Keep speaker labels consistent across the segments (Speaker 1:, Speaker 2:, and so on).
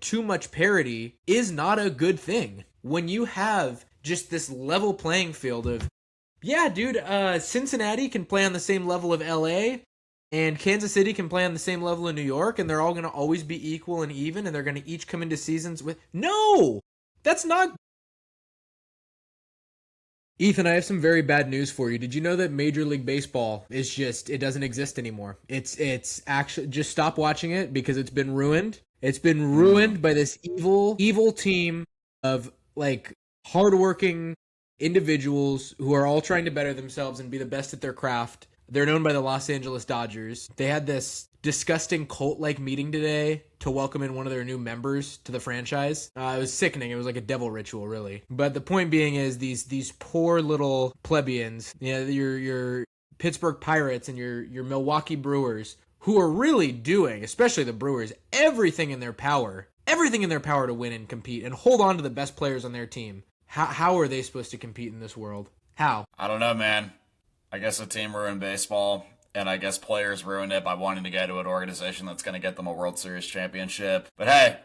Speaker 1: too much parity is not a good thing. When you have just this level playing field of, yeah, dude, Cincinnati can play on the same level of LA, and Kansas City can play on the same level of New York, and they're all going to always be equal and even, and they're going to each come into seasons with... No! That's not... Ethan, I have some very bad news for you. Did you know that Major League Baseball is just... It doesn't exist anymore. It's actually... Just stop watching it because it's been ruined. It's been ruined by this evil team of, like, hardworking individuals who are all trying to better themselves and be the best at their craft. They're known by the Los Angeles Dodgers. They had this disgusting cult-like meeting today to welcome in one of their new members to the franchise. It was sickening. It was like a devil ritual, really. But the point being is these poor little plebeians, your Pittsburgh Pirates and your Milwaukee Brewers, who are really doing, especially the Brewers, everything in their power to win and compete and hold on to the best players on their team. How are they supposed to compete in this world? How?
Speaker 2: I don't know, man. I guess a team ruined baseball, and I guess players ruined it by wanting to go to an organization that's going to get them a World Series championship. But hey,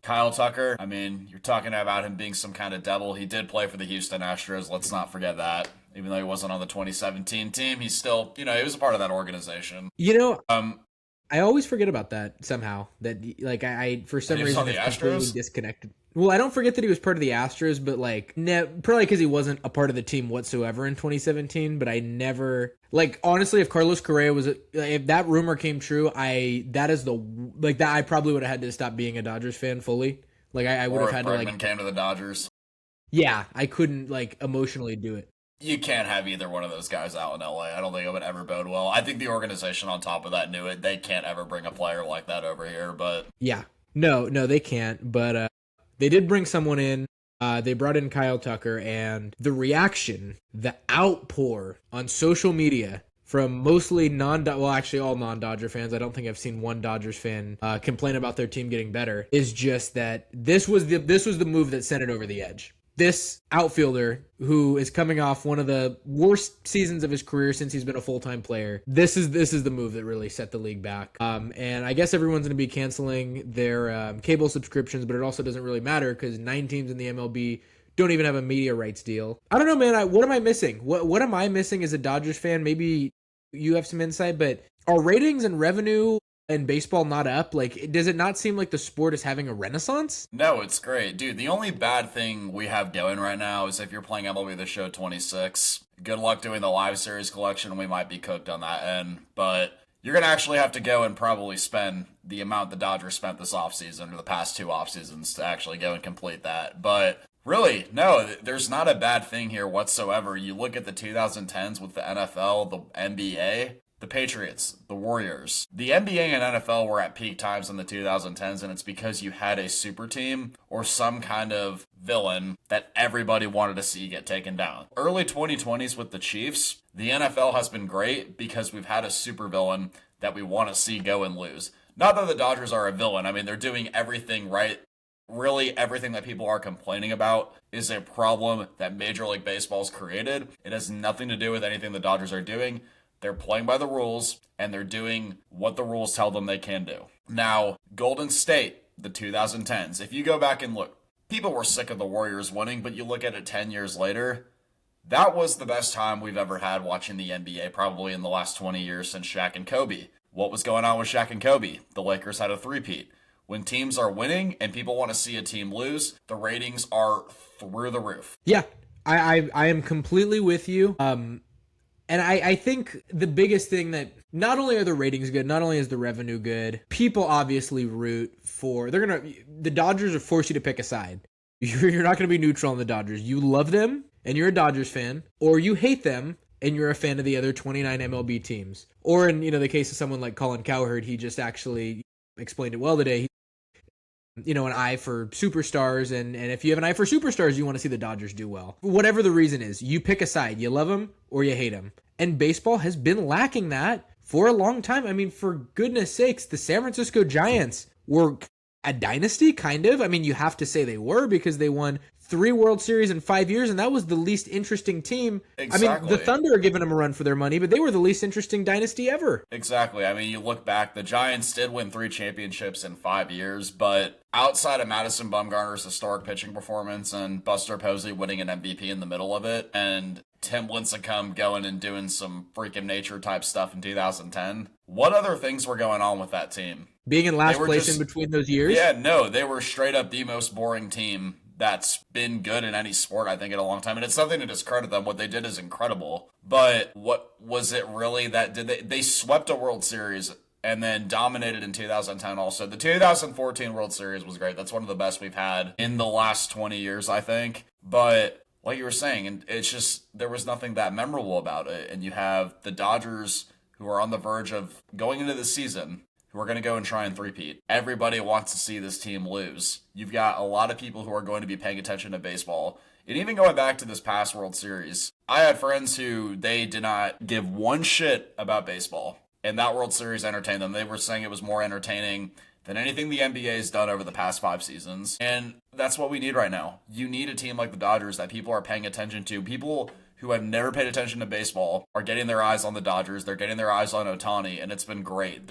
Speaker 2: Kyle Tucker, I mean, you're talking about him being some kind of devil. He did play for the Houston Astros. Let's not forget that. Even though he wasn't on the 2017 team, he's still, he was a part of that organization.
Speaker 1: I always forget about that somehow. That, like, I for some reason, it's completely disconnected. Well, I don't forget that he was part of the Astros, but, like, probably because he wasn't a part of the team whatsoever in 2017, but I never... Like, honestly, if Carlos Correa was... If that rumor came true, I probably would have had to stop being a Dodgers fan fully. Like, I would have had to, like...
Speaker 2: Bergman came to the Dodgers.
Speaker 1: Yeah, I couldn't, like, emotionally do it.
Speaker 2: You can't have either one of those guys out in LA. I don't think it would ever bode well. I think the organization on top of that knew it. They can't ever bring a player like that over here, but...
Speaker 1: Yeah. No, they can't, but... They did bring someone in. They brought in Kyle Tucker, and the reaction, the outpour on social media from mostly all non-Dodger fans. I don't think I've seen one Dodgers fan complain about their team getting better. Is just that this was the move that sent it over the edge. This outfielder, who is coming off one of the worst seasons of his career since he's been a full-time player, this is the move that really set the league back. And I guess everyone's going to be canceling their cable subscriptions, but it also doesn't really matter because 9 teams in the MLB don't even have a media rights deal. I don't know, man. What am I missing? What am I missing as a Dodgers fan? Maybe you have some insight, but are ratings and revenue and baseball not up? Like, does it not seem like the sport is having a renaissance?
Speaker 2: No, it's great. Dude, the only bad thing we have going right now is if you're playing MLB The Show 26, good luck doing the live series collection. We might be cooked on that end, but you're going to actually have to go and probably spend the amount the Dodgers spent this offseason or the past 2 offseasons to actually go and complete that. But really, no, there's not a bad thing here whatsoever. You look at the 2010s with the NFL, the NBA, the Patriots, the Warriors. The NBA and NFL were at peak times in the 2010s, and it's because you had a super team or some kind of villain that everybody wanted to see get taken down. Early 2020s with the Chiefs, the NFL has been great because we've had a super villain that we want to see go and lose. Not that the Dodgers are a villain. I mean, they're doing everything right. Really, everything that people are complaining about is a problem that Major League Baseball's created. It has nothing to do with anything the Dodgers are doing. They're playing by the rules, and they're doing what the rules tell them they can do. Now, Golden State, the 2010s, if you go back and look, people were sick of the Warriors winning, but you look at it 10 years later, that was the best time we've ever had watching the NBA, probably in the last 20 years since Shaq and Kobe. What was going on with Shaq and Kobe? The Lakers had a three-peat. When teams are winning and people want to see a team lose, the ratings are through the roof.
Speaker 1: Yeah, I am completely with you. And I think the biggest thing that not only are the ratings good, not only is the revenue good, people obviously root for, the Dodgers will force you to pick a side. You're not going to be neutral on the Dodgers. You love them and you're a Dodgers fan, or you hate them and you're a fan of the other 29 MLB teams. Or in, the case of someone like Colin Cowherd, he just actually explained it well today. An eye for superstars, and if you have an eye for superstars, you want to see the Dodgers do well. Whatever the reason is, you pick a side. You love them or you hate them. And baseball has been lacking that for a long time. I mean, for goodness sakes, the San Francisco Giants were a dynasty, kind of. I mean, you have to say they were because they won 3 World Series in 5 years, and that was the least interesting team. I mean, the
Speaker 2: Exactly.
Speaker 1: Thunder are giving them a run for their money, but they were the least interesting dynasty ever.
Speaker 2: Exactly. I mean, you look back, the Giants did win 3 championships in 5 years, but outside of Madison Bumgarner's historic pitching performance and Buster Posey winning an MVP in the middle of it, and Tim Lincecum going and doing some freak of nature type stuff in 2010, what other things were going on with that team?
Speaker 1: Being in last place
Speaker 2: just,
Speaker 1: in between those years?
Speaker 2: Yeah, no, they were straight up the most boring team that's been good in any sport, I think, in a long time. And it's nothing to discredit them. What they did is incredible. But what was it really that did they swept a World Series and then dominated in 2010 also. The 2014 World Series was great. That's one of the best we've had in the last 20 years, I think. But like you were saying, and it's just there was nothing that memorable about it. And you have the Dodgers who are on the verge of going into the season who are going to go and try and three-peat. Everybody wants to see this team lose. You've got a lot of people who are going to be paying attention to baseball. And even going back to this past World Series, I had friends who they did not give one shit about baseball. And that World Series entertained them. They were saying it was more entertaining than anything the NBA has done over the past 5 seasons. And that's what we need right now. You need a team like the Dodgers that people are paying attention to. People who have never paid attention to baseball are getting their eyes on the Dodgers. They're getting their eyes on Ohtani, and it's been great.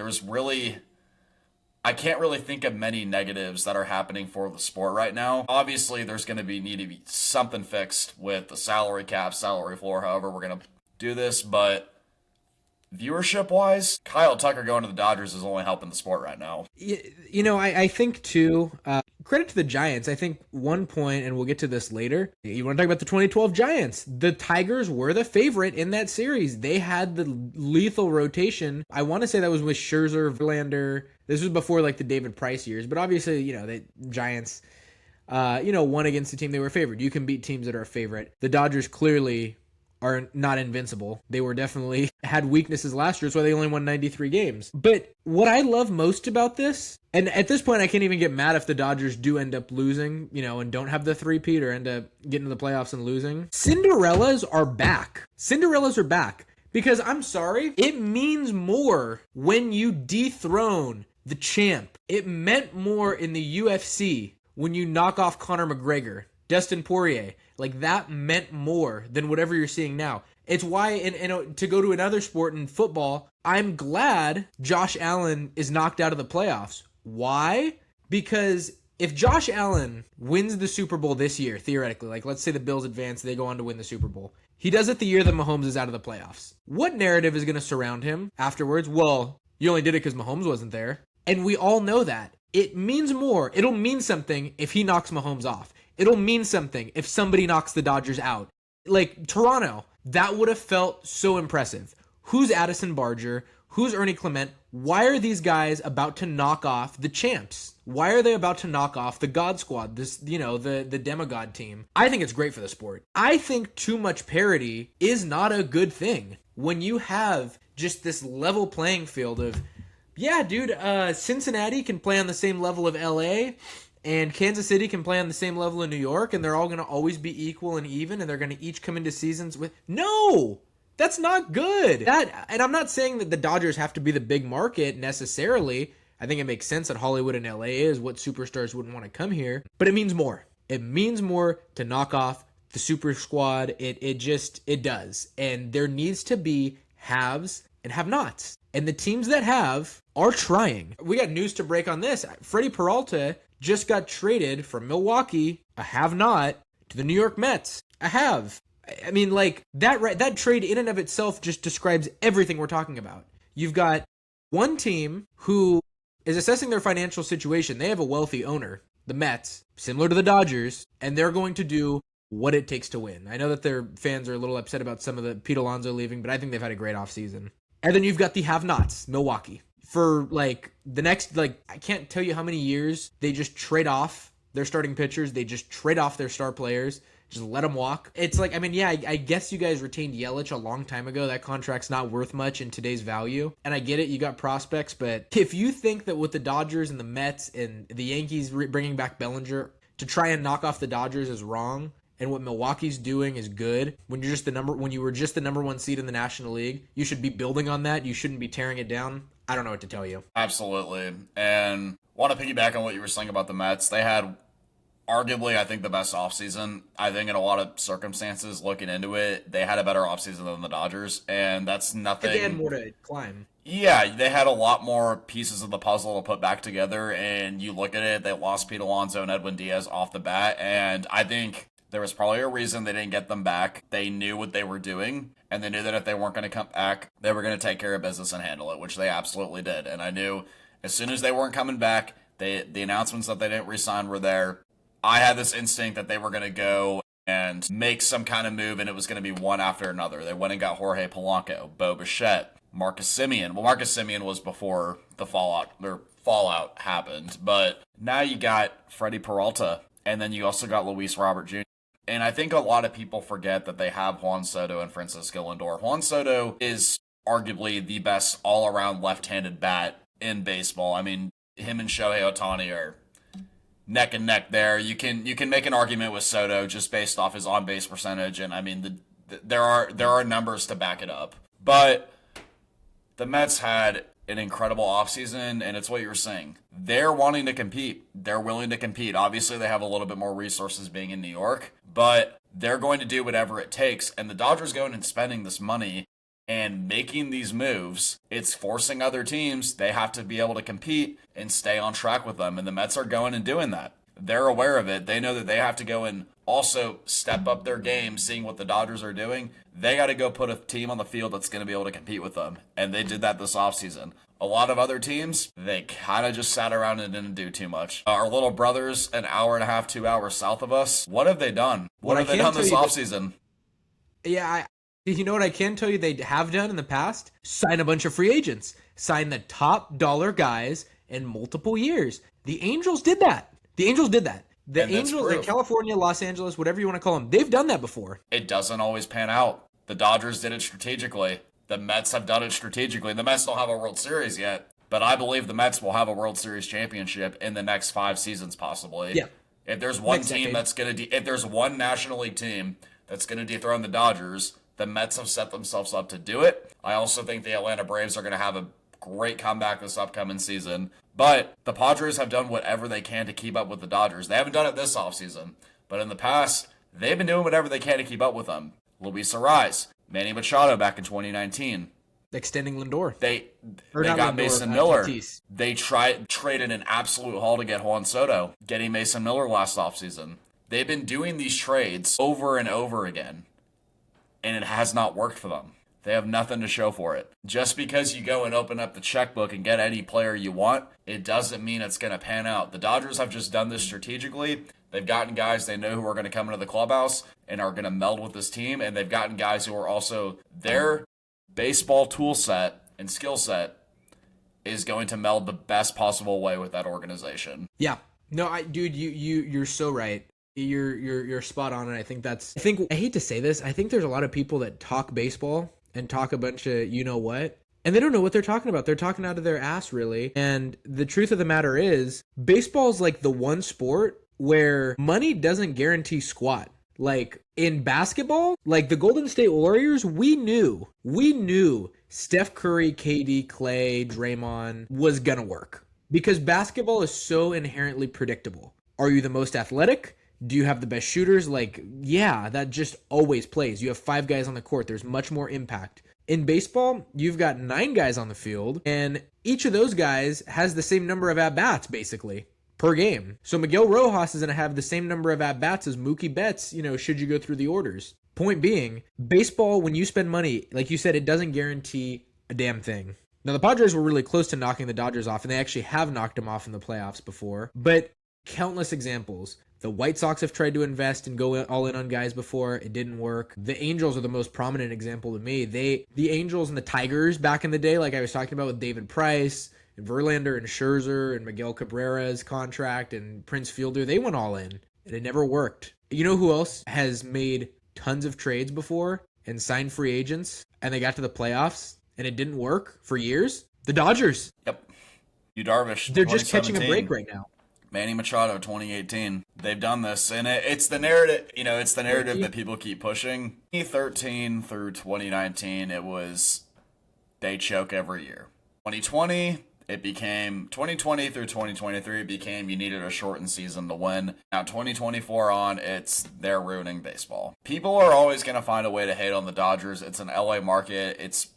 Speaker 2: I can't really think of many negatives that are happening for the sport right now. Obviously, there's going to need to be something fixed with the salary cap, salary floor, however we're going to do this, but viewership-wise, Kyle Tucker going to the Dodgers is only helping the sport right now.
Speaker 1: I think, too, credit to the Giants. I think one point, and we'll get to this later, you want to talk about the 2012 Giants. The Tigers were the favorite in that series. They had the lethal rotation. I want to say that was with Scherzer, Verlander. This was before, like, the David Price years. But obviously, the Giants, won against the team they were favored. You can beat teams that are a favorite. The Dodgers clearly are not invincible. They were definitely had weaknesses last year. That's why they only won 93 games. But what I love most about this, and at this point I can't even get mad if the Dodgers do end up losing, and don't have the three-peat or end up getting to the playoffs and losing. Cinderellas are back. Cinderellas are back. Because I'm sorry, it means more when you dethrone the champ. It meant more in the UFC when you knock off Conor McGregor, Dustin Poirier. Like, that meant more than whatever you're seeing now. It's why, and to go to another sport in football, I'm glad Josh Allen is knocked out of the playoffs. Why? Because if Josh Allen wins the Super Bowl this year, theoretically, like let's say the Bills advance, they go on to win the Super Bowl. He does it the year that Mahomes is out of the playoffs. What narrative is going to surround him afterwards? Well, you only did it because Mahomes wasn't there. And we all know that. It means more. It'll mean something if he knocks Mahomes off. It'll mean something if somebody knocks the Dodgers out. Like Toronto, that would have felt so impressive. Who's Addison Barger? Who's Ernie Clement? Why are these guys about to knock off the champs? Why are they about to knock off the God Squad, the demigod team? I think it's great for the sport. I think too much parity is not a good thing. When you have just this level playing field of, yeah, dude, Cincinnati can play on the same level of LA, and Kansas City can play on the same level in New York, and they're all going to always be equal and even, and they're going to each come into seasons with... No! That's not good! And I'm not saying that the Dodgers have to be the big market necessarily. I think it makes sense that Hollywood and LA is what superstars wouldn't want to come here. But it means more. It means more to knock off the super squad. It does. And there needs to be haves and have-nots. And the teams that have are trying. We got news to break on this. Freddie Peralta just got traded from Milwaukee, a have-not, to the New York Mets, a have. I mean, like, that trade in and of itself just describes everything we're talking about. You've got one team who is assessing their financial situation. They have a wealthy owner, the Mets, similar to the Dodgers, and they're going to do what it takes to win. I know that their fans are a little upset about some of the Pete Alonso leaving, but I think they've had a great offseason. And then you've got the have-nots, Milwaukee. For, the next, I can't tell you how many years they just trade off their starting pitchers. They just trade off their star players. Just let them walk. It's I guess you guys retained Yelich a long time ago. That contract's not worth much in today's value. And I get it, you got prospects, but if you think that with the Dodgers and the Mets and the Yankees bringing back Bellinger to try and knock off the Dodgers is wrong, and what Milwaukee's doing is good, when you were just the number one seed in the National League, you should be building on that. You shouldn't be tearing it down. I don't know what to tell you.
Speaker 2: Absolutely. And want to piggyback on what you were saying about the Mets. They had arguably, I think the best offseason. I think in a lot of circumstances, looking into it, they had a better offseason than the Dodgers, and that's
Speaker 1: They had
Speaker 2: nothing.
Speaker 1: more to climb.
Speaker 2: Yeah, they had a lot more pieces of the puzzle to put back together, and you look at it, they lost Pete Alonso and Edwin Diaz off the bat, and I think there was probably a reason they didn't get them back. They knew what they were doing, and they knew that if they weren't going to come back, they were going to take care of business and handle it, which they absolutely did. And I knew as soon as they weren't coming back, the announcements that they didn't resign were there. I had this instinct that they were going to go and make some kind of move, and it was going to be one after another. They went and got Jorge Polanco, Bo Bichette, Marcus Simeon. Well, Marcus Simeon was before the fallout happened, but now you got Freddie Peralta, and then you also got Luis Robert Jr. And I think a lot of people forget that they have Juan Soto and Francisco Lindor. Juan Soto is arguably the best all-around left-handed bat in baseball. I mean, him and Shohei Ohtani are neck and neck there. You can make an argument with Soto just based off his on-base percentage, and I mean there are numbers to back it up. But the Mets had an incredible offseason, and it's what you were saying. They're wanting to compete. They're willing to compete. Obviously, they have a little bit more resources being in New York, but they're going to do whatever it takes. And the Dodgers going and spending this money and making these moves, it's forcing other teams. They have to be able to compete and stay on track with them. And the Mets are going and doing that. They're aware of it. They know that they have to go and also step up their game, seeing what the Dodgers are doing. They got to go put a team on the field that's going to be able to compete with them. And they did that this offseason. A lot of other teams, they kind of just sat around and didn't do too much. Our little brothers, an hour and a half, 2 hours south of us, what have they done? What have they done this offseason?
Speaker 1: Yeah, you know what I can tell you they have done in the past? Sign a bunch of free agents. Sign the top dollar guys in multiple years. The Angels did that. The Angels in California, Los Angeles, whatever you want to call them, they've done that before.
Speaker 2: It doesn't always pan out. The Dodgers did it strategically. The Mets have done it strategically. The Mets don't have a World Series yet, but I believe the Mets will have a World Series championship in the next 5 seasons, possibly.
Speaker 1: Yeah.
Speaker 2: If there's one team that's going to, if there's one National League team that's going to dethrone the Dodgers, the Mets have set themselves up to do it. I also think the Atlanta Braves are going to have a great comeback this upcoming season. But the Padres have done whatever they can to keep up with the Dodgers. They haven't done it this offseason, but in the past, they've been doing whatever they can to keep up with them. Luis Arraez, Manny Machado back in 2019.
Speaker 1: Extending Lindor.
Speaker 2: They got Mason Miller.
Speaker 1: Tatis.
Speaker 2: They traded an absolute haul to get Juan Soto, getting Mason Miller last offseason. They've been doing these trades over and over again, and it has not worked for them. They have nothing to show for it. Just because you go and open up the checkbook and get any player you want, it doesn't mean it's going to pan out. The Dodgers have just done this strategically. They've gotten guys they know who are going to come into the clubhouse and are going to meld with this team, and they've gotten guys who are also their baseball tool set and skill set is going to meld the best possible way with that organization.
Speaker 1: Yeah. No, dude, you're so right. You're spot on, and I think I hate to say this, I think there's a lot of people that talk baseball and talk a bunch of you know what, and they don't know what they're talking about. They're talking out of their ass, really. And the truth of the matter is, baseball is like the one sport where money doesn't guarantee squat. Like in basketball, like the Golden State Warriors, we knew Steph Curry, KD, Clay, Draymond was gonna work because basketball is so inherently predictable. Are you the most athletic? Do you have the best shooters? Like, yeah, that just always plays. You have 5 guys on the court. There's much more impact. In baseball, you've got 9 guys on the field, and each of those guys has the same number of at-bats, basically, per game. So Miguel Rojas is going to have the same number of at-bats as Mookie Betts, should you go through the orders. Point being, baseball, when you spend money, like you said, it doesn't guarantee a damn thing. Now, the Padres were really close to knocking the Dodgers off, and they actually have knocked them off in the playoffs before, but countless examples. The White Sox have tried to invest and go all in on guys before. It didn't work. The Angels are the most prominent example to me. The Angels and the Tigers back in the day, like I was talking about with David Price and Verlander and Scherzer and Miguel Cabrera's contract and Prince Fielder, they went all in and it never worked. You know who else has made tons of trades before and signed free agents and they got to the playoffs and it didn't work for years? The Dodgers.
Speaker 2: Yep. Yu Darvish.
Speaker 1: They're just catching a break right now.
Speaker 2: Manny Machado, 2018. They've done this, and it's the narrative. It's the narrative that people keep pushing. 2013 through 2019, it was they choke every year. 2020, It became 2020 through 2023, it became you needed a shortened season to win. Now 2024 on, they're ruining baseball. People are always going to find a way to hate on the Dodgers. It's an LA market. It's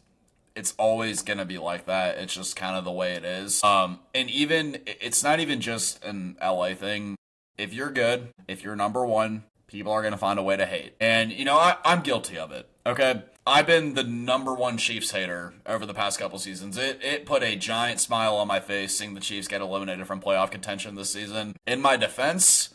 Speaker 2: always going to be like that. It's just kind of the way it is. And even it's not even just an LA thing. If you're good, if you're number one, people are going to find a way to hate. And, I'm guilty of it. Okay? I've been the number one Chiefs hater over the past couple seasons. It put a giant smile on my face seeing the Chiefs get eliminated from playoff contention this season. In my defense,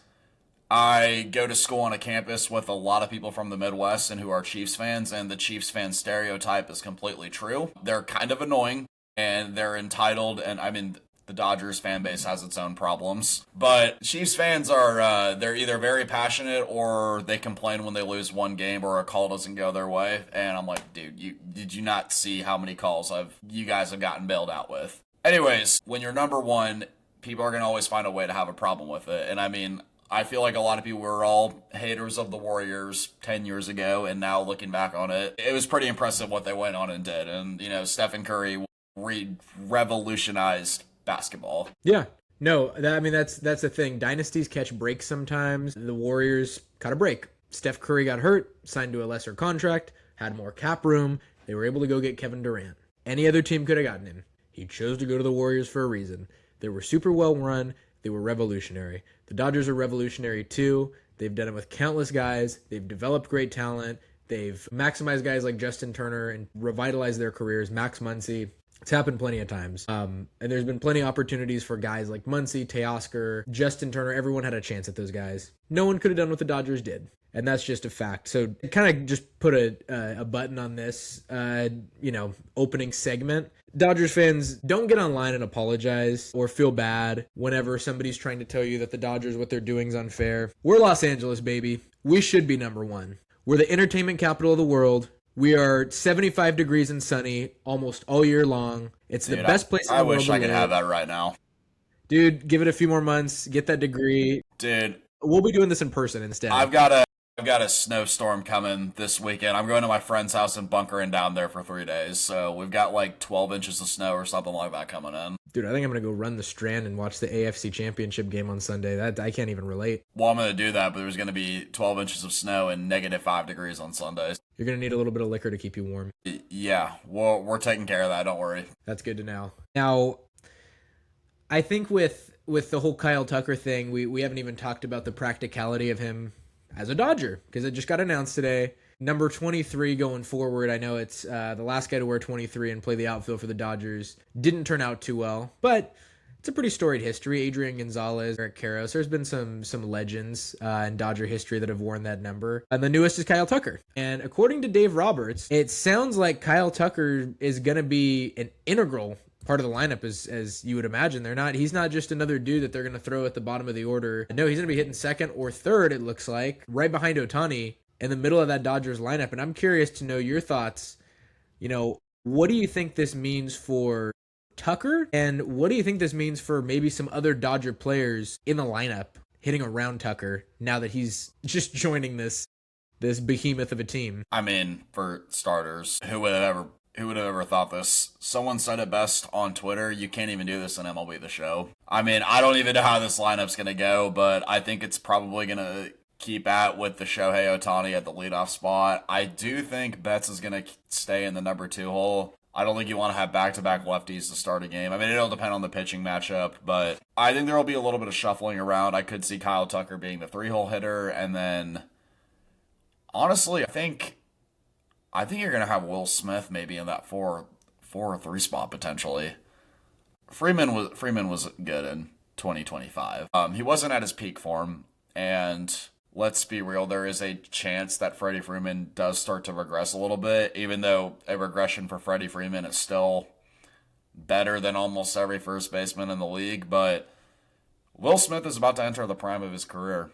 Speaker 2: I go to school on a campus with a lot of people from the Midwest and who are Chiefs fans, and the Chiefs fan stereotype is completely true. They're kind of annoying, and they're entitled, and I mean, the Dodgers fan base has its own problems. But Chiefs fans are, they're either very passionate or they complain when they lose one game or a call doesn't go their way. And I'm like, dude, did you not see how many calls you guys have gotten bailed out with? Anyways, when you're number one, people are going to always find a way to have a problem with it. And I mean, I feel like a lot of people were all haters of the Warriors 10 years ago, and now looking back on it, it was pretty impressive what they went on and did. And, Stephen Curry revolutionized basketball.
Speaker 1: Yeah. No, that's the thing. Dynasties catch breaks sometimes. The Warriors caught a break. Steph Curry got hurt, signed to a lesser contract, had more cap room. They were able to go get Kevin Durant. Any other team could have gotten him. He chose to go to the Warriors for a reason. They were super well run. They were revolutionary. The Dodgers are revolutionary too. They've done it with countless guys. They've developed great talent. They've maximized guys like Justin Turner and revitalized their careers. Max Muncy. It's happened plenty of times. And there's been plenty of opportunities for guys like Muncy, Teoscar, Justin Turner. Everyone had a chance at those guys. No one could have done what the Dodgers did. And that's just a fact. So kind of just put a button on this, opening segment. Dodgers fans, don't get online and apologize or feel bad whenever somebody's trying to tell you that the Dodgers, what they're doing is unfair. We're Los Angeles, baby. We should be number one. We're the entertainment capital of the world. We are 75 degrees and sunny almost all year long. It's the best place in the world.
Speaker 2: I wish I could have that right now.
Speaker 1: Dude, give it a few more months. Get that degree.
Speaker 2: Dude.
Speaker 1: We'll be doing this in person instead.
Speaker 2: I've got a snowstorm coming this weekend. I'm going to my friend's house and bunkering down there for 3 days. So we've got like 12 inches of snow or something like that coming in.
Speaker 1: Dude, I think I'm going to go run the Strand and watch the AFC Championship game on Sunday. That I can't even relate.
Speaker 2: Well, I'm going to do that, but there's going to be 12 inches of snow and -5 degrees on Sundays.
Speaker 1: You're going to need a little bit of liquor to keep you warm.
Speaker 2: Yeah, well, we're taking care of that. Don't worry.
Speaker 1: That's good to know. Now, I think with the whole Kyle Tucker thing, we haven't even talked about the practicality of him as a Dodger, because it just got announced today. Number 23 going forward. I know it's the last guy to wear 23 and play the outfield for the Dodgers. Didn't turn out too well, but it's a pretty storied history. Adrian Gonzalez, Eric Karros. There's been some legends in Dodger history that have worn that number. And the newest is Kyle Tucker. And according to Dave Roberts, it sounds like Kyle Tucker is going to be an integral part of the lineup, as you would imagine. He's not just another dude that they're going to throw at the bottom of the order. No, he's going to be hitting second or third, it looks like, right behind Ohtani in the middle of that Dodgers lineup. And I'm curious to know your thoughts. What do you think this means for Tucker? And what do you think this means for maybe some other Dodger players in the lineup hitting around Tucker now that he's just joining this behemoth of a team?
Speaker 2: I mean, for starters, who would have ever thought this? Someone said it best on Twitter. You can't even do this in MLB The Show. I mean, I don't even know how this lineup's going to go, but I think it's probably going to keep at with the Shohei Ohtani at the leadoff spot. I do think Betts is going to stay in the number 2 hole. I don't think you want to have back-to-back lefties to start a game. I mean, it'll depend on the pitching matchup, but I think there will be a little bit of shuffling around. I could see Kyle Tucker being the 3-hole hitter, and then, honestly, I think you're going to have Will Smith maybe in that 4 or 3 spot potentially. Freeman was good in 2025. He wasn't at his peak form, and let's be real, there is a chance that Freddie Freeman does start to regress a little bit, even though a regression for Freddie Freeman is still better than almost every first baseman in the league. But Will Smith is about to enter the prime of his career.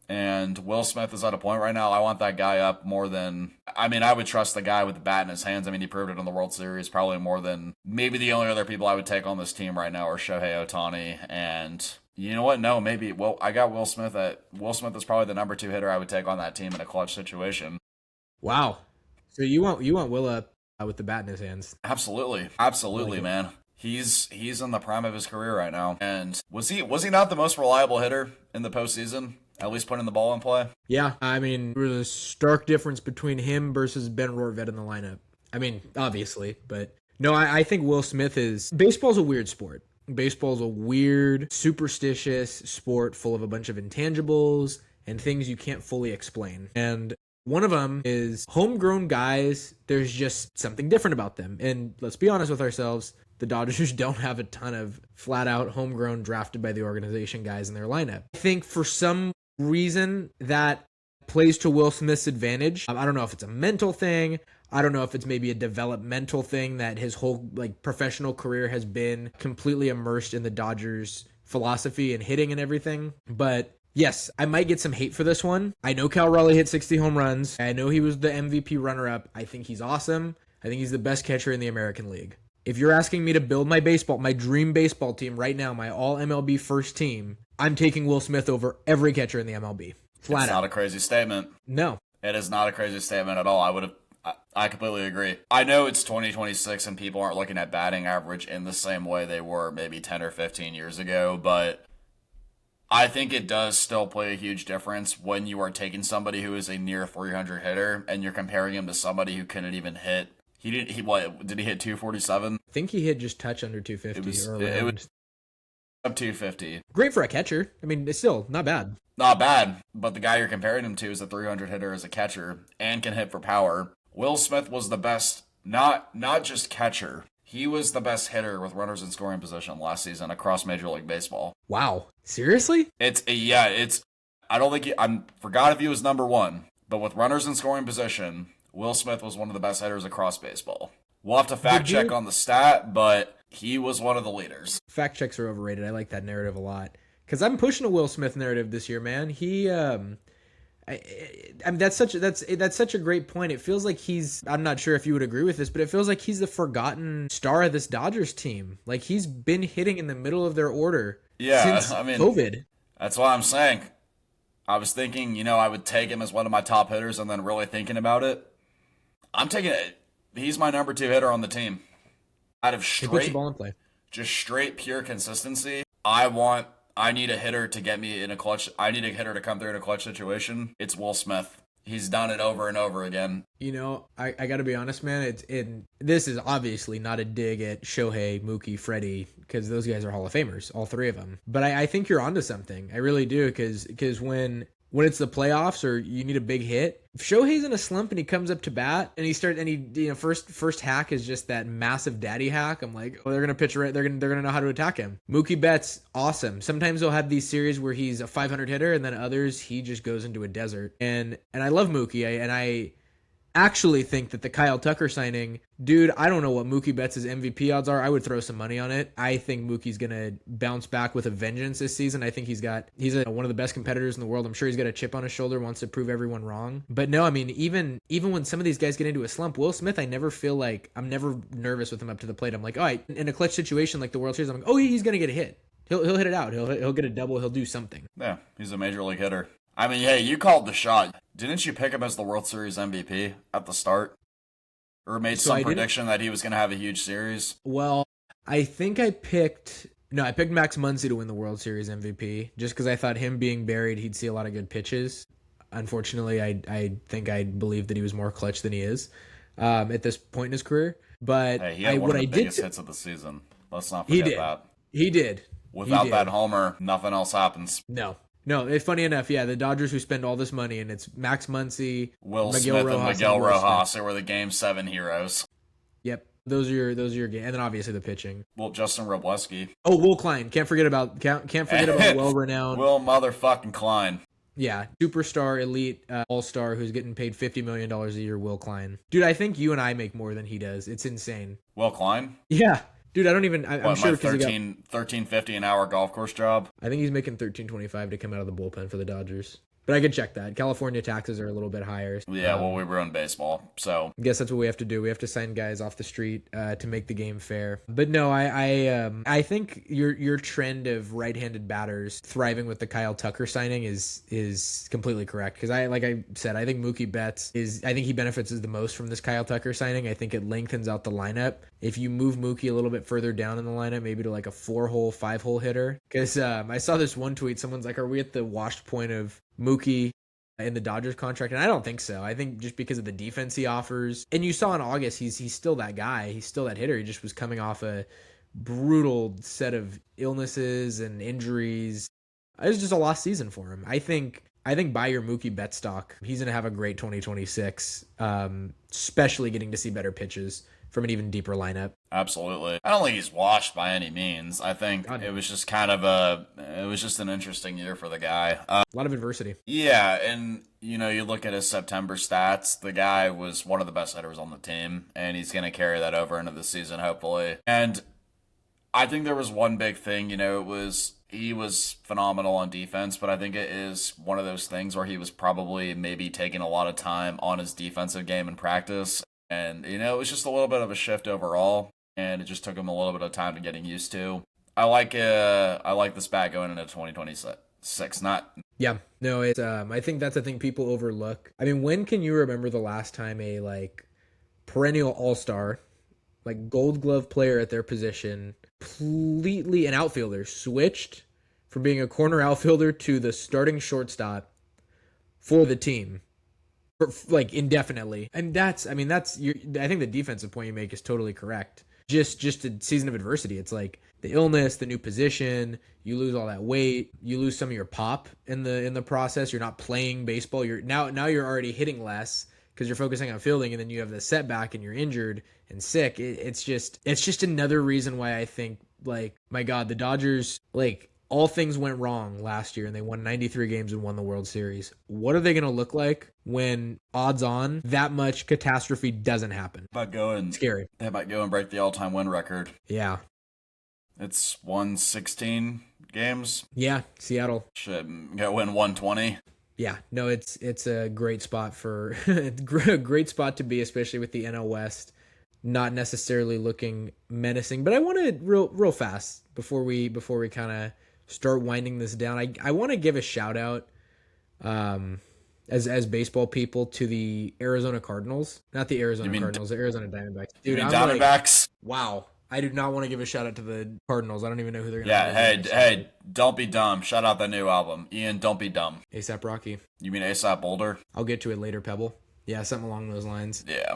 Speaker 2: And Will Smith is at a point right now, I want that guy up more than... I mean, I would trust the guy with the bat in his hands. I mean, he proved it in the World Series probably more than... Maybe the only other people I would take on this team right now are Shohei Ohtani. And you know what? No, maybe... Well, I got Will Smith at... Will Smith is probably the number 2 hitter I would take on that team in a clutch situation.
Speaker 1: Wow. So you want Will up with the bat in his hands?
Speaker 2: Absolutely, man. He's in the prime of his career right now. And was he not the most reliable hitter in the postseason? At least putting the ball in play.
Speaker 1: Yeah, I mean, there was a stark difference between him versus Ben Rorvet in the lineup. I mean, obviously, but no, I think Will Smith is. Baseball's a weird sport. Baseball's a weird, superstitious sport full of a bunch of intangibles and things you can't fully explain. And one of them is homegrown guys. There's just something different about them. And let's be honest with ourselves. The Dodgers don't have a ton of flat out homegrown drafted by the organization guys in their lineup. I think for some reason that plays to Will Smith's advantage. I don't know if it's a mental thing. I don't know if it's maybe a developmental thing that his whole professional career has been completely immersed in the Dodgers philosophy and hitting and everything. But yes, I might get some hate for this one. I know Cal Raleigh hit 60 home runs. I know he was the MVP runner-up. I think he's awesome. I think he's the best catcher in the American League. If you're asking me to build my dream baseball team right now, my all MLB first team, I'm taking Will Smith over every catcher in the MLB. Flat out.
Speaker 2: It's not a crazy statement.
Speaker 1: No.
Speaker 2: It is not a crazy statement at all. I completely agree. I know it's 2026 and people aren't looking at batting average in the same way they were maybe 10 or 15 years ago, but I think it does still play a huge difference when you are taking somebody who is a near 300 hitter and you're comparing him to somebody who couldn't even hit. Did he hit 247?
Speaker 1: I think he hit just touch under 250
Speaker 2: It was up 250.
Speaker 1: Great for a catcher. I mean, it's still not bad.
Speaker 2: Not bad, but the guy you're comparing him to is a 300 hitter as a catcher and can hit for power. Will Smith was the best, not just catcher. He was the best hitter with runners in scoring position last season across Major League Baseball.
Speaker 1: Wow. Seriously?
Speaker 2: I don't think I forgot if he was number one, but with runners in scoring position, Will Smith was one of the best hitters across baseball. We'll have to fact check on the stat, but he was one of the leaders.
Speaker 1: Fact checks are overrated. I like that narrative a lot. Because I'm pushing a Will Smith narrative this year, man. That's such a great point. It feels like I'm not sure if you would agree with this, but it feels like he's the forgotten star of this Dodgers team. Like he's been hitting in the middle of their order since COVID.
Speaker 2: That's what I'm saying. I was thinking, I would take him as one of my top hitters, and then really thinking about it, I'm taking it. He's my number 2 hitter on the team. Out of straight
Speaker 1: ball in play.
Speaker 2: Just straight pure consistency. I need a hitter to get me in a clutch. I need a hitter to come through in a clutch situation. It's Will Smith. He's done it over and over again.
Speaker 1: I got to be honest, man. This is obviously not a dig at Shohei, Mookie, Freddie, because those guys are Hall of Famers, all 3 of them. But I think you're onto something. I really do, because when it's the playoffs or you need a big hit, if Shohei's in a slump and he comes up to bat and first hack is just that massive daddy hack, I'm like, oh, they're gonna pitch right. They're gonna know how to attack him. Mookie Betts, awesome. Sometimes they'll have these series where he's a 500 hitter, and then others he just goes into a desert. And I love Mookie, and I actually think that the Kyle Tucker signing, dude, I don't know what Mookie Betts' MVP odds are. I would throw some money on it. I think Mookie's going to bounce back with a vengeance this season. I think he's one of the best competitors in the world. I'm sure he's got a chip on his shoulder, wants to prove everyone wrong. But no, I mean, even when some of these guys get into a slump, Will Smith, I'm never nervous with him up to the plate. I'm like, all right, in a clutch situation like the World Series, I'm like, oh, he's going to get a hit. He'll hit it out. He'll get a double. He'll do something.
Speaker 2: Yeah, he's a major league hitter. I mean, hey, you called the shot. Didn't you pick him as the World Series MVP at the start? Or made some prediction that he was going to have a huge series?
Speaker 1: Well, I think I picked Max Muncy to win the World Series MVP just because I thought him being buried, he'd see a lot of good pitches. Unfortunately, I think I believed that he was more clutch than he is at this point in his career. But
Speaker 2: hey, he had one of the biggest hits of the season. Let's not forget that.
Speaker 1: He did.
Speaker 2: Without that homer, nothing else happens.
Speaker 1: No, it's funny enough, yeah, the Dodgers who spend all this money, and it's Max Muncy,
Speaker 2: Will Smith, and Miguel Rojas. They were the Game 7 heroes.
Speaker 1: Yep, those are your game, and then obviously the pitching.
Speaker 2: Well, Justin Robleski.
Speaker 1: Oh, Will Klein. Can't forget about well-renowned
Speaker 2: Will motherfucking Klein.
Speaker 1: Yeah, superstar, elite, all-star who's getting paid $50 million a year, Will Klein. Dude, I think you and I make more than he does. It's insane.
Speaker 2: Will Klein?
Speaker 1: Yeah. Dude, I'm sure because
Speaker 2: $13.50 an hour golf course job.
Speaker 1: I think he's making $13.25 to come out of the bullpen for the Dodgers. But I could check that. California taxes are a little bit higher.
Speaker 2: Yeah, well, we run baseball, so
Speaker 1: I guess that's what we have to do. We have to sign guys off the street to make the game fair. But no, I think your trend of right-handed batters thriving with the Kyle Tucker signing is completely correct. Because like I said, I think Mookie Betts I think he benefits the most from this Kyle Tucker signing. I think it lengthens out the lineup. if you move Mookie a little bit further down in the lineup, maybe to like a 4-hole, 5-hole hitter. Because I saw this one tweet. Someone's like, "Are we at the washed point of Mookie in the Dodgers contract?" And I don't think so. I think just because of the defense he offers, and you saw in August, he's still that guy. He's still that hitter. He just was coming off a brutal set of illnesses and injuries. It was just a lost season for him. I think buy your Mookie bet stock. He's going to have a great 2026, especially getting to see better pitches from an even deeper lineup.
Speaker 2: Absolutely. I don't think he's washed by any means. I think it was just an interesting year for the guy.
Speaker 1: A lot of adversity.
Speaker 2: Yeah, and you look at his September stats, the guy was one of the best hitters on the team, and he's going to carry that over into the season, hopefully. And I think there was one big thing, he was phenomenal on defense, but I think it is one of those things where he was probably maybe taking a lot of time on his defensive game in practice. And, it was just a little bit of a shift overall, and it just took him a little bit of time to getting used to. I like this bat going into 2026.
Speaker 1: Yeah, no, it's I think that's a thing people overlook. I mean, when can you remember the last time a like perennial all-star, like Gold Glove player at their position, completely an outfielder, switched from being a corner outfielder to the starting shortstop for the team, like indefinitely? And I think the defensive point you make is totally correct. Just a season of adversity. It's like the illness, the new position, you lose all that weight, you lose some of your pop in the process. You're not playing baseball. You're you're already hitting less because you're focusing on fielding, and then you have the setback and you're injured and sick. It's just another reason why I think, like, my God, the Dodgers, like, all things went wrong last year and they won 93 games and won the World Series. What are they going to look like when odds on that much catastrophe doesn't happen?
Speaker 2: Scary. They might go and break the all-time win record.
Speaker 1: Yeah.
Speaker 2: It's won 16 games.
Speaker 1: Yeah, Seattle
Speaker 2: should go win 120.
Speaker 1: Yeah, no, it's a great spot a great spot to be, especially with the NL West not necessarily looking menacing. But I want to real fast before we kind of start winding this down. I want to give a shout out as baseball people to the Arizona Cardinals, not the Arizona Cardinals, the Arizona Diamondbacks.
Speaker 2: Dude, Diamondbacks.
Speaker 1: Like, wow. I do not want to give a shout out to the Cardinals. I don't even know who they're going
Speaker 2: to be. Hey, don't be dumb. Shout out the new album. Ian, don't be dumb.
Speaker 1: ASAP Rocky.
Speaker 2: You mean ASAP Boulder?
Speaker 1: I'll get to it later, Pebble. Yeah, something along those lines.
Speaker 2: Yeah.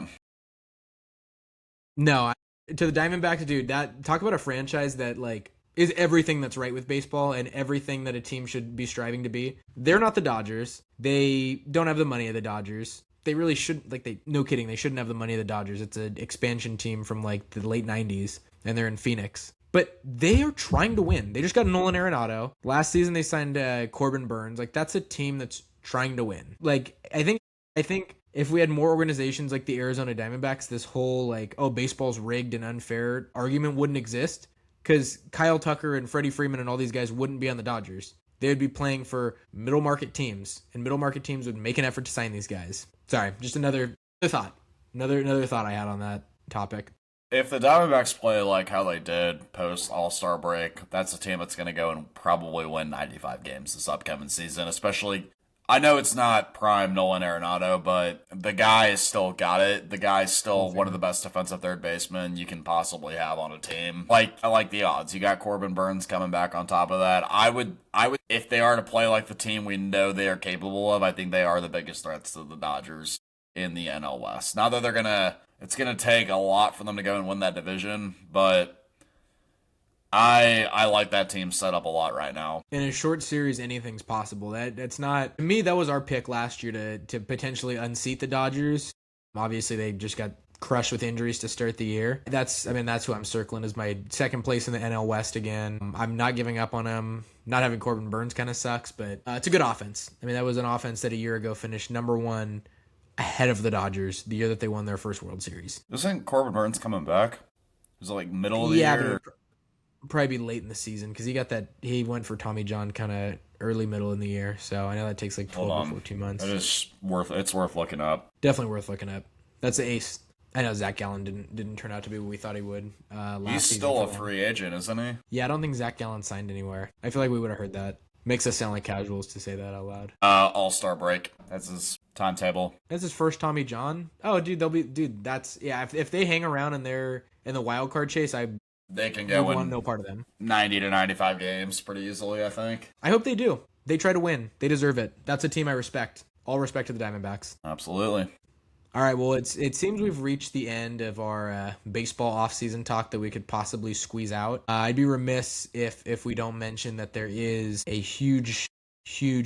Speaker 1: No, to the Diamondbacks, dude, talk about a franchise that, like, is everything that's right with baseball and everything that a team should be striving to be. They're not the Dodgers. They don't have the money of the Dodgers. They really shouldn't, no kidding, they shouldn't have the money of the Dodgers. It's an expansion team from, like, the late 90s, and they're in Phoenix. But they are trying to win. They just got Nolan Arenado. Last season, they signed Corbin Burns. Like, that's a team that's trying to win. Like, I think if we had more organizations like the Arizona Diamondbacks, this whole, like, oh, baseball's rigged and unfair argument wouldn't exist, because Kyle Tucker and Freddie Freeman and all these guys wouldn't be on the Dodgers. They would be playing for middle market teams, and middle market teams would make an effort to sign these guys. Sorry, just another thought. Another thought I had on that topic.
Speaker 2: If the Diamondbacks play like how they did post All-Star break, that's a team that's going to go and probably win 95 games this upcoming season, especially... I know it's not prime Nolan Arenado, but the guy has still got it. The guy's still one of the best defensive third basemen you can possibly have on a team. Like, I like the odds. You got Corbin Burns coming back on top of that. I would, if they are to play like the team we know they are capable of, I think they are the biggest threats to the Dodgers in the NL West. Now that it's gonna take a lot for them to go and win that division, but I like that team set up a lot right now.
Speaker 1: In a short series, anything's possible. That's not, to me, that was our pick last year to potentially unseat the Dodgers. Obviously, they just got crushed with injuries to start the year. That's who I'm circling as my second place in the NL West again. I'm not giving up on them. Not having Corbin Burns kind of sucks, but it's a good offense. I mean, that was an offense that a year ago finished number one ahead of the Dodgers the year that they won their first World Series.
Speaker 2: Isn't Corbin Burns coming back? Is it like middle of the year?
Speaker 1: Probably be late in the season because he went for Tommy John kind of early middle in the year, so I know that takes like 12 or 14 months.
Speaker 2: It's worth looking up.
Speaker 1: Definitely worth looking up. That's the ace. I know Zach Gallen didn't turn out to be what we thought he would.
Speaker 2: He's still a free agent, isn't he?
Speaker 1: Yeah, I don't think Zach Gallen signed anywhere. I feel like we would have heard that. Makes us sound like casuals to say that out loud.
Speaker 2: All-Star break. That's his timetable.
Speaker 1: That's his first Tommy John. Oh, dude, that's if they hang around and they're in the wild card chase, I
Speaker 2: They can
Speaker 1: would
Speaker 2: go
Speaker 1: want
Speaker 2: in
Speaker 1: no part of them.
Speaker 2: 90 to 95 games pretty easily, I think.
Speaker 1: I hope they do. They try to win. They deserve it. That's a team I respect. All respect to the Diamondbacks.
Speaker 2: Absolutely.
Speaker 1: All right, well, it seems we've reached the end of our baseball offseason talk that we could possibly squeeze out. I'd be remiss if we don't mention that there is a huge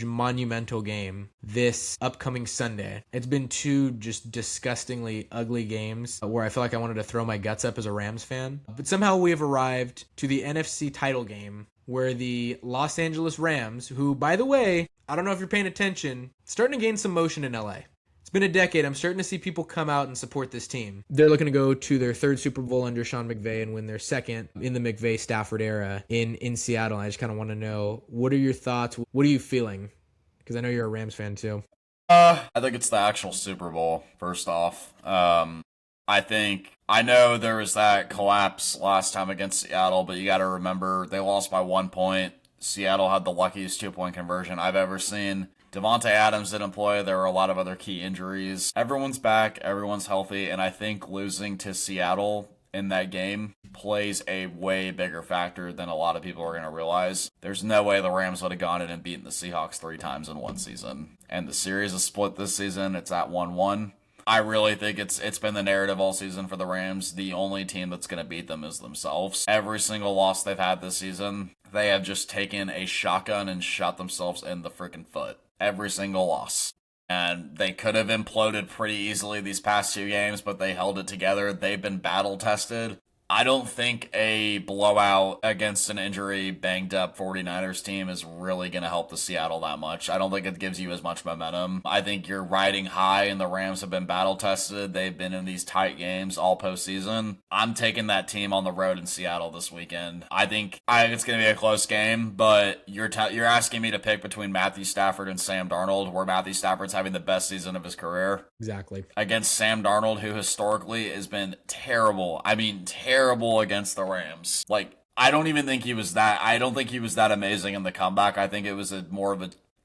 Speaker 1: monumental game this upcoming Sunday. It's been two just disgustingly ugly games where I feel like I wanted to throw my guts up as a Rams fan. But somehow we have arrived to the NFC title game where the Los Angeles Rams, who, by the way, I don't know if you're paying attention, starting to gain some motion in LA. It's been a decade. I'm starting to see people come out and support this team. They're looking to go to their third Super Bowl under Sean McVay and win their second in the McVay-Stafford era in Seattle. I just kind of want to know, what are your thoughts? What are you feeling? Because I know you're a Rams fan too.
Speaker 2: I think it's the actual Super Bowl, first off. I know there was that collapse last time against Seattle, but you got to remember they lost by 1 point. Seattle had the luckiest 2-point conversion I've ever seen. Devontae Adams didn't play. There were a lot of other key injuries. Everyone's back. Everyone's healthy. And I think losing to Seattle in that game plays a way bigger factor than a lot of people are going to realize. There's no way the Rams would have gone in and beaten the Seahawks 3 times in one season. And the series is split this season. It's at 1-1. I really think it's been the narrative all season for the Rams. The only team that's going to beat them is themselves. Every single loss they've had this season, they have just taken a shotgun and shot themselves in the freaking foot. Every single loss. And they could have imploded pretty easily these past 2 games, but they held it together. They've been battle tested. I don't think a blowout against an injury, banged up 49ers team is really going to help the Seattle that much. I don't think it gives you as much momentum. I think you're riding high, and the Rams have been battle tested. They've been in these tight games all postseason. I'm taking that team on the road in Seattle this weekend. I think it's going to be a close game, but you're asking me to pick between Matthew Stafford and Sam Darnold, where Matthew Stafford's having the best season of his career.
Speaker 1: Exactly.
Speaker 2: Against Sam Darnold, who historically has been terrible. I mean, terrible against the Rams. Like, I don't think he was that amazing in the comeback. I think it was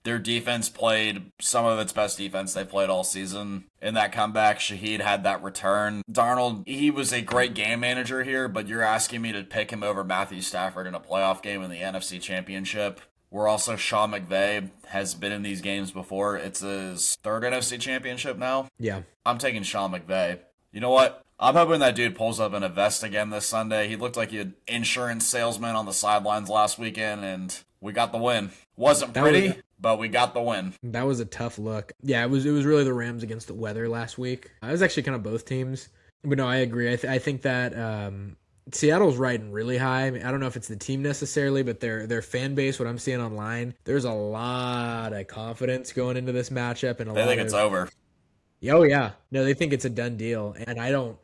Speaker 2: their defense played some of its best defense they played all season. In that comeback, Shaheed had that return. Darnold, he was a great game manager here, but you're asking me to pick him over Matthew Stafford in a playoff game in the NFC Championship. Where also Sean McVay has been in these games before. It's his 3rd NFC Championship now.
Speaker 1: Yeah.
Speaker 2: I'm taking Sean McVay. You know what? I'm hoping that dude pulls up in a vest again this Sunday. He looked like an insurance salesman on the sidelines last weekend, and we got the win. Wasn't pretty, but we got the win.
Speaker 1: That was a tough look. Yeah, it was really the Rams against the weather last week. It was actually kind of both teams. But no, I agree. I think that Seattle's riding really high. I mean, I don't know if it's the team necessarily, but their fan base, what I'm seeing online, there's a lot of confidence going into this matchup. And
Speaker 2: they think it's over.
Speaker 1: Oh, yeah. No, they think it's a done deal. And I don't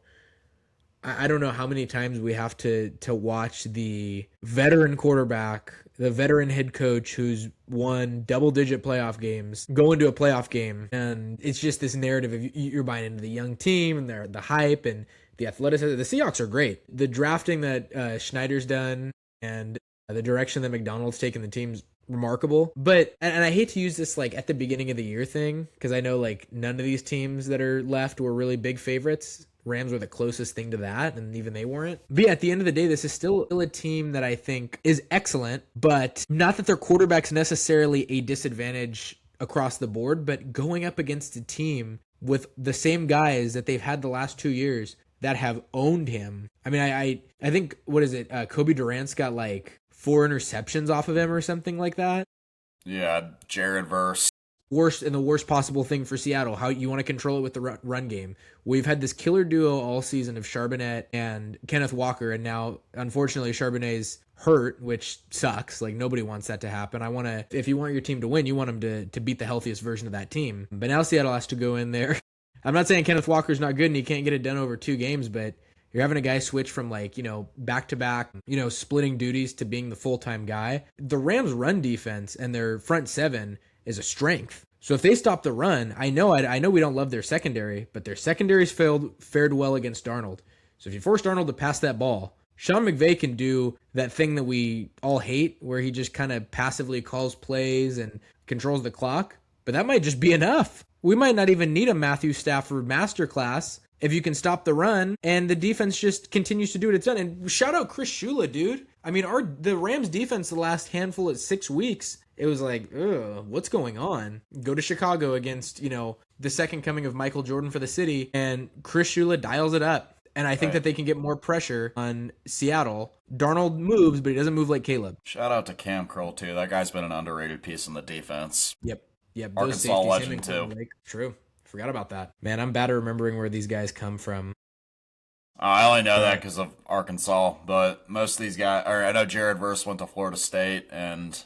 Speaker 1: know how many times we have to watch the veteran quarterback, the veteran head coach who's won double-digit playoff games, go into a playoff game. And it's just this narrative of you're buying into the young team and the hype and the athleticism. The Seahawks are great. The drafting that Schneider's done and the direction that McDonald's taken the team's remarkable. But, and I hate to use this like at the beginning of the year thing, because I know like none of these teams that are left were really big favorites. Rams were the closest thing to that, and even they weren't. But yeah, at the end of the day, this is still a team that I think is excellent, but not that their quarterback's necessarily a disadvantage across the board, but going up against a team with the same guys that they've had the last 2 years that have owned him. I mean, I think, what is it? Kobe Durant's got like 4 interceptions off of him or something like that.
Speaker 2: Yeah, Jared Verse.
Speaker 1: The worst possible thing for Seattle, how you want to control it with the run game. We've had this killer duo all season of Charbonnet and Kenneth Walker, and now, unfortunately, Charbonnet's hurt, which sucks. Like, nobody wants that to happen. If you want your team to win, you want them to beat the healthiest version of that team. But now Seattle has to go in there. I'm not saying Kenneth Walker's not good and he can't get it done over 2 games, but you're having a guy switch from back-to-back, splitting duties to being the full-time guy. The Rams' run defense and their front 7 is a strength. So if they stop the run, I know we don't love their secondary, but their secondary's fared well against Darnold. So if you force Darnold to pass that ball, Sean McVay can do that thing that we all hate, where he just kind of passively calls plays and controls the clock. But that might just be enough. We might not even need a Matthew Stafford masterclass if you can stop the run and the defense just continues to do what it's done. And shout out Chris Shula, dude. I mean, the Rams defense the last handful of 6 weeks, it was like, ugh, what's going on? Go to Chicago against, the second coming of Michael Jordan for the city, and Chris Shula dials it up. And I think that they can get more pressure on Seattle. Darnold moves, but he doesn't move like Caleb.
Speaker 2: Shout out to Cam Curl, too. That guy's been an underrated piece in the defense.
Speaker 1: Yep.
Speaker 2: Arkansas legend, too.
Speaker 1: True. Forgot about that. Man, I'm bad at remembering where these guys come from.
Speaker 2: I only know that because of Arkansas, but most of these guys, or I know Jared Verse went to Florida State, and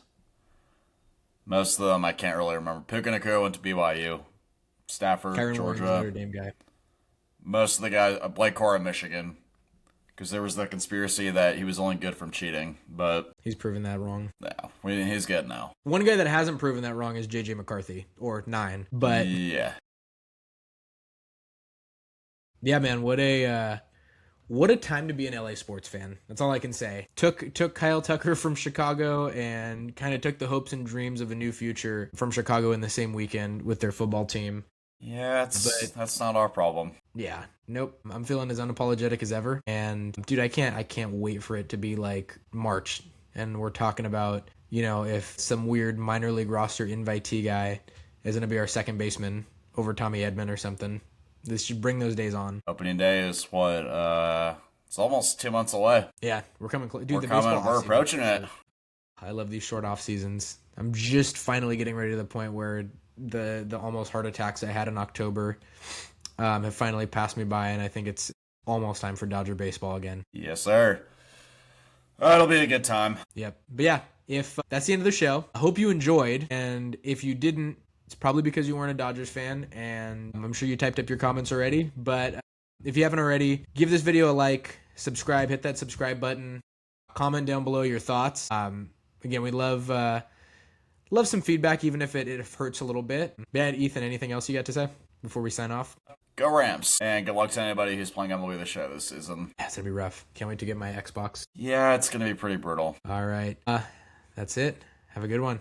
Speaker 2: most of them I can't really remember. Puka Nacua went to BYU, Stafford,
Speaker 1: Kyron
Speaker 2: Georgia.
Speaker 1: Notre Dame guy.
Speaker 2: Most of the guys, Blake Cora, Michigan, because there was the conspiracy that he was only good from cheating, but
Speaker 1: he's proven that wrong.
Speaker 2: Yeah, he's good now.
Speaker 1: One guy that hasn't proven that wrong is JJ McCarthy, or 9, but
Speaker 2: yeah.
Speaker 1: Yeah, man, what a time to be an LA sports fan. That's all I can say. Took Kyle Tucker from Chicago and kind of took the hopes and dreams of a new future from Chicago in the same weekend with their football team.
Speaker 2: Yeah, that's not our problem.
Speaker 1: Yeah, nope. I'm feeling as unapologetic as ever. And dude, I can't wait for it to be like March and we're talking about, if some weird minor league roster invitee guy is going to be our second baseman over Tommy Edman or something. This should bring those days on.
Speaker 2: Opening day is what? It's almost 2 months away.
Speaker 1: Yeah, we're coming close. Dude,
Speaker 2: we're approaching it.
Speaker 1: I love these short off seasons. I'm just finally getting ready to the point where the almost heart attacks I had in October have finally passed me by, and I think it's almost time for Dodger baseball again.
Speaker 2: Yes, sir. It'll be a good time.
Speaker 1: Yep. But yeah, if that's the end of the show, I hope you enjoyed, and if you didn't, it's probably because you weren't a Dodgers fan, and I'm sure you typed up your comments already. But if you haven't already, give this video a like, subscribe, hit that subscribe button, comment down below your thoughts. Again, we love some feedback, even if it hurts a little bit. Man, Ethan, anything else you got to say before we sign off?
Speaker 2: Go Rams, and good luck to anybody who's playing MLB The Show this season.
Speaker 1: Yeah, it's gonna be rough. Can't wait to get my Xbox.
Speaker 2: Yeah, it's gonna be pretty brutal.
Speaker 1: All right, that's it. Have a good one.